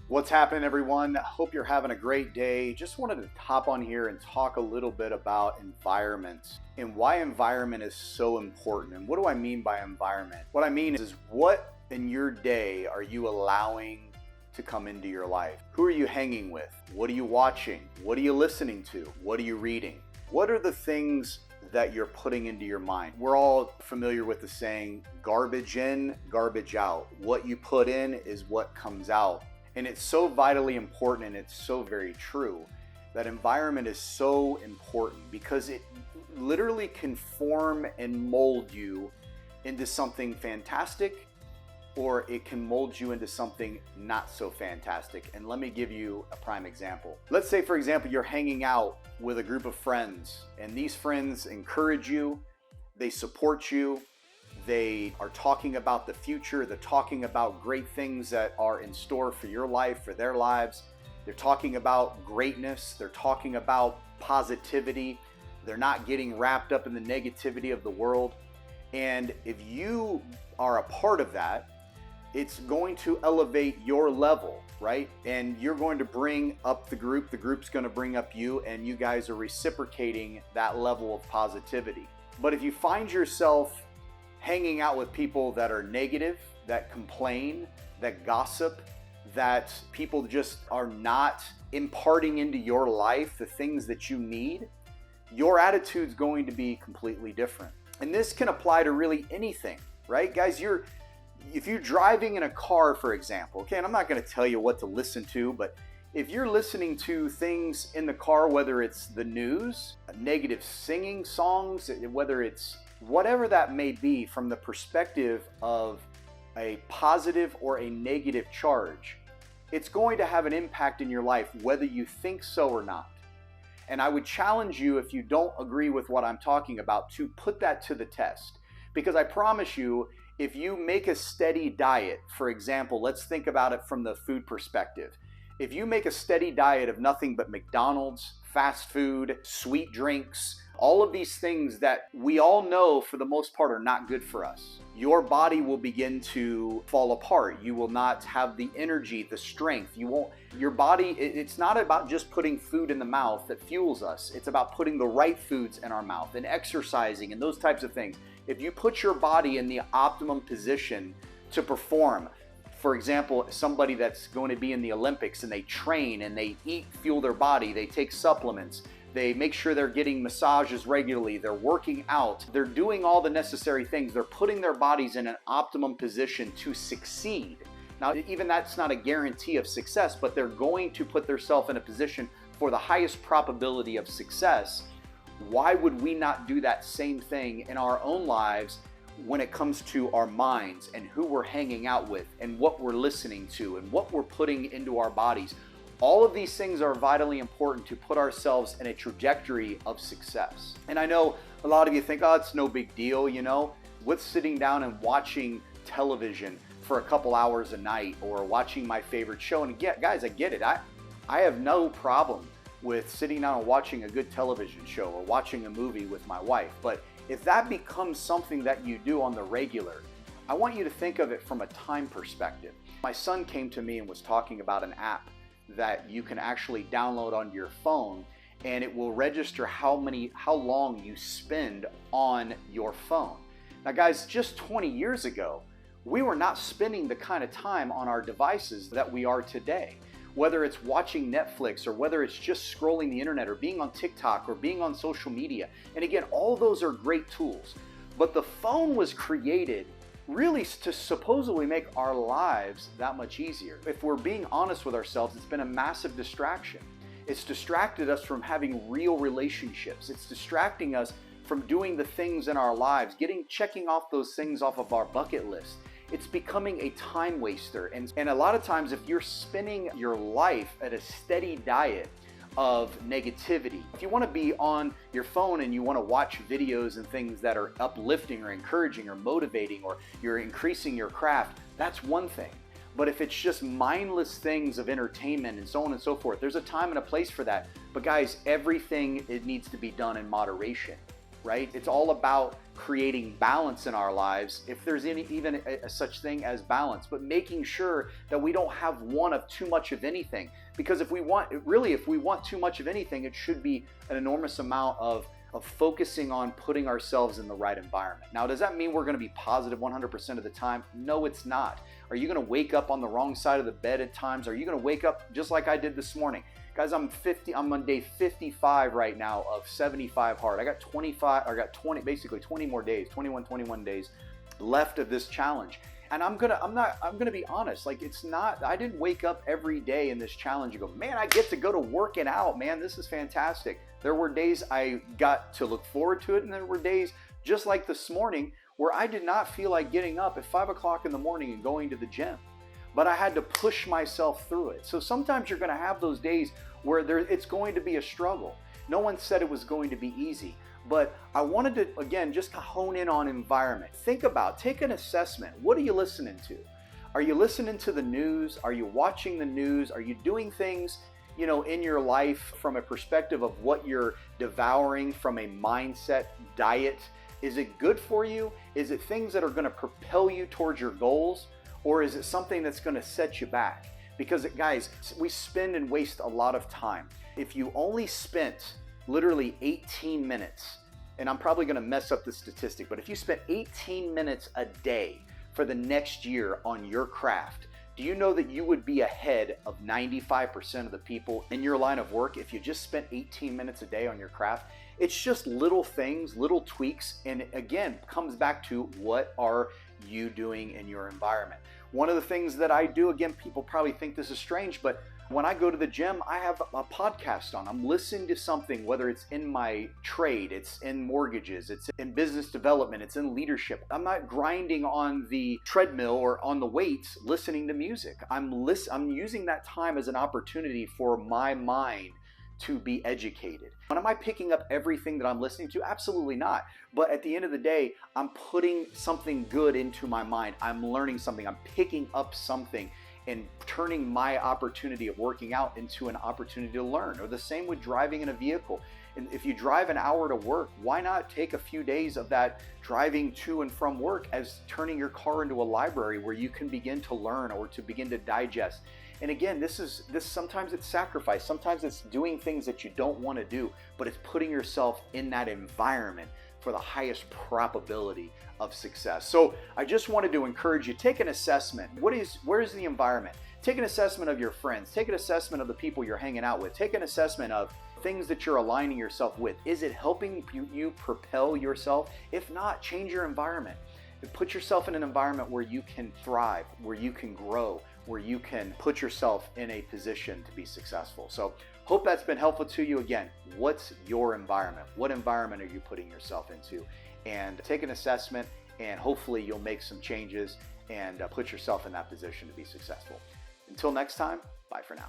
What's happening, everyone? Hope you're having a great day. Just wanted to hop on here and talk a little bit about environment and why environment is so important. And what do I mean by environment? What I mean is what in your day are you allowing to come into your life? Who are you hanging with? What are you watching? What are you listening to? What are you reading? What are the things that you're putting into your mind? We're all familiar with the saying, garbage in, garbage out. What you put in is what comes out. And it's so vitally important, and it's so very true, that environment is so important because it literally can form and mold you into something fantastic, or it can mold you into something not so fantastic. And let me give you a prime example. Let's say, for example, you're hanging out with a group of friends, and these friends encourage you, they support you, they are talking about the future, they're talking about great things that are in store for your life, for their lives. They're talking about greatness, they're talking about positivity. They're not getting wrapped up in the negativity of the world. And if you are a part of that, it's going to elevate your level, right? And you're going to bring up the group's going to bring up you, and you guys are reciprocating that level of positivity. But if you find yourself hanging out with people that are negative, that complain, that gossip, that people just are not imparting into your life the things that you need, your attitude's going to be completely different. And this can apply to really anything, right? Guys, if you're driving in a car, for example, okay, and I'm not going to tell you what to listen to, but if you're listening to things in the car, whether it's the news, negative singing songs, whether it's whatever that may be from the perspective of a positive or a negative charge, it's going to have an impact in your life, whether you think so or not. And I would challenge you, if you don't agree with what I'm talking about, to put that to the test. Because I promise you, if you make a steady diet, for example, let's think about it from the food perspective. If you make a steady diet of nothing but McDonald's, fast food, sweet drinks, all of these things that we all know for the most part are not good for us, your body will begin to fall apart. You will not have the energy, the strength. Your body, it's not about just putting food in the mouth that fuels us. It's about putting the right foods in our mouth and exercising and those types of things. If you put your body in the optimum position to perform, for example, somebody that's going to be in the Olympics and they train and they eat, fuel their body, they take supplements, they make sure they're getting massages regularly, they're working out, they're doing all the necessary things, they're putting their bodies in an optimum position to succeed. Now, even that's not a guarantee of success, but they're going to put themselves in a position for the highest probability of success. Why would we not do that same thing in our own lives when it comes to our minds and who we're hanging out with and what we're listening to and what we're putting into our bodies? All of these things are vitally important to put ourselves in a trajectory of success. And I know a lot of you think, oh, it's no big deal, What's sitting down and watching television for a couple hours a night or watching my favorite show? And guys, I get it. I have no problem with sitting down and watching a good television show or watching a movie with my wife. But if that becomes something that you do on the regular, I want you to think of it from a time perspective. My son came to me and was talking about an app that you can actually download onto your phone, and it will register how long you spend on your phone. Now guys, just 20 years ago, we were not spending the kind of time on our devices that we are today. Whether it's watching Netflix or whether it's just scrolling the internet or being on TikTok or being on social media. And again, all those are great tools. But the phone was created really to supposedly make our lives that much easier. If we're being honest with ourselves, it's been a massive distraction. It's distracted us from having real relationships. It's distracting us from doing the things in our lives, checking off those things off of our bucket list. It's becoming a time waster. And a lot of times, if you're spending your life at a steady diet of negativity, if you want to be on your phone and you want to watch videos and things that are uplifting or encouraging or motivating, or you're increasing your craft, that's one thing. But if it's just mindless things of entertainment and so on and so forth, there's a time and a place for that. But guys, everything, it needs to be done in moderation, right? It's all about creating balance in our lives, if there's even a such thing as balance, but making sure that we don't have one of too much of anything. Because if we want too much of anything, it should be an enormous amount of focusing on putting ourselves in the right environment. Now, does that mean we're going to be positive 100% of the time? No, it's not. Are you going to wake up on the wrong side of the bed at times? Are you going to wake up just like I did this morning? Guys, I'm on day 55 right now of 75 hard. I got 20 more days, 21 days left of this challenge. And I'm gonna be honest, like I didn't wake up every day in this challenge and go, man, I get to go to working out, man, this is fantastic. There were days I got to look forward to it, and there were days just like this morning where I did not feel like getting up at 5 o'clock in the morning and going to the gym. But I had to push myself through it. So sometimes you're gonna have those days where it's going to be a struggle. No one said it was going to be easy, but I wanted to, again, just to hone in on environment. Take an assessment. What are you listening to? Are you listening to the news? Are you watching the news? Are you doing things, in your life from a perspective of what you're devouring from a mindset diet? Is it good for you? Is it things that are gonna propel you towards your goals? Or is it something that's gonna set you back? Because guys, we spend and waste a lot of time. If you only spent literally 18 minutes, and I'm probably gonna mess up the statistic, but if you spent 18 minutes a day for the next year on your craft, do you know that you would be ahead of 95% of the people in your line of work if you just spent 18 minutes a day on your craft? It's just little things, little tweaks, and again, comes back to what are you doing in your environment? One of the things that I do, again, people probably think this is strange, but when I go to the gym, I have a podcast on. I'm listening to something, whether it's in my trade, it's in mortgages, it's in business development, it's in leadership. I'm not grinding on the treadmill or on the weights listening to music. I'm using that time as an opportunity for my mind to be educated. But am I picking up everything that I'm listening to? Absolutely not. But at the end of the day, I'm putting something good into my mind. I'm learning something. I'm picking up something and turning my opportunity of working out into an opportunity to learn. Or the same with driving in a vehicle. And if you drive an hour to work, why not take a few days of that driving to and from work as turning your car into a library where you can begin to learn or to begin to digest. And again, this sometimes it's sacrifice, sometimes it's doing things that you don't want to do, but it's putting yourself in that environment for the highest probability of success. So I just wanted to encourage you, take an assessment. Where's the environment? Take an assessment of your friends, take an assessment of the people you're hanging out with, take an assessment of things that you're aligning yourself with. Is it helping you propel yourself? If not, change your environment. Put yourself in an environment where you can thrive, where you can grow, where you can put yourself in a position to be successful. So hope that's been helpful to you. Again, what's your environment? What environment are you putting yourself into? And take an assessment, and hopefully you'll make some changes and put yourself in that position to be successful. Until next time, bye for now.